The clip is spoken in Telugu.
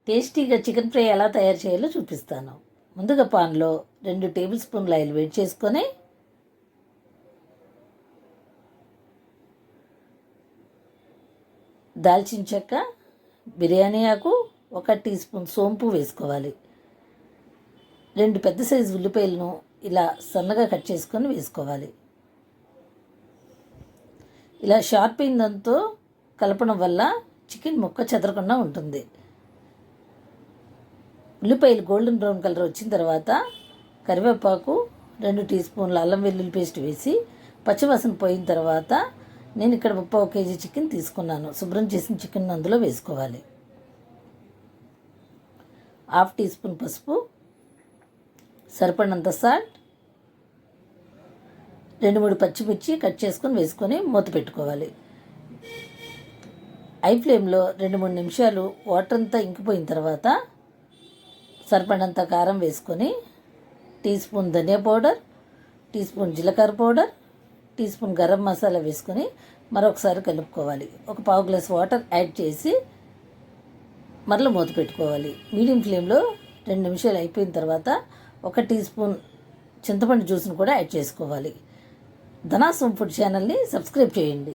టేస్టీగా చికెన్ ఫ్రై ఎలా తయారు చేయాలో చూపిస్తాను. ముందుగా పాన్లో 2 టేబుల్ స్పూన్ల ఆయిల్ వేడి చేసుకొని దాల్చిన చెక్క, బిర్యానీ ఆకు, 1 టీ స్పూన్ సోంపు వేసుకోవాలి. 2 పెద్ద సైజు ఉల్లిపాయలను ఇలా సన్నగా కట్ చేసుకొని వేసుకోవాలి. ఇలా షార్ప్ అయిందంతో కలపడం వల్ల చికెన్ ముక్క చెదరకుండా ఉంటుంది. ఉల్లిపాయలు గోల్డెన్ బ్రౌన్ కలర్ వచ్చిన తర్వాత కరివేపాకు, 2 టీ స్పూన్ల అల్లం వెల్లుల్లి పేస్ట్ వేసి పచ్చివాసన పోయిన తర్వాత నేను ఇక్కడ 1/2 కేజీ చికెన్ తీసుకున్నాను. శుభ్రం చేసిన చికెన్ అందులో వేసుకోవాలి. 1/2 టీ స్పూన్ పసుపు, సరిపడినంత సాల్ట్, 2-3 పచ్చిమిర్చి కట్ చేసుకొని వేసుకొని మూత పెట్టుకోవాలి. హై ఫ్లేమ్లో 2-3 నిమిషాలు వాటర్ అంతా ఇంకిపోయిన తర్వాత సరిపడినంత కారం వేసుకొని టీ స్పూన్ ధనియా పౌడర్, టీ స్పూన్ జీలకర్ర powder, teaspoon garam masala వేసుకొని మరొకసారి కలుపుకోవాలి. 1/4 గ్లాస్ వాటర్ యాడ్ చేసి మరల మూత పెట్టుకోవాలి. మీడియం ఫ్లేమ్లో 2 నిమిషాలు అయిపోయిన తర్వాత 1 టీ స్పూన్ చింతపండు జ్యూస్ను కూడా యాడ్ చేసుకోవాలి. ధనాసం ఫుడ్ ఛానల్ని సబ్స్క్రైబ్ చేయండి.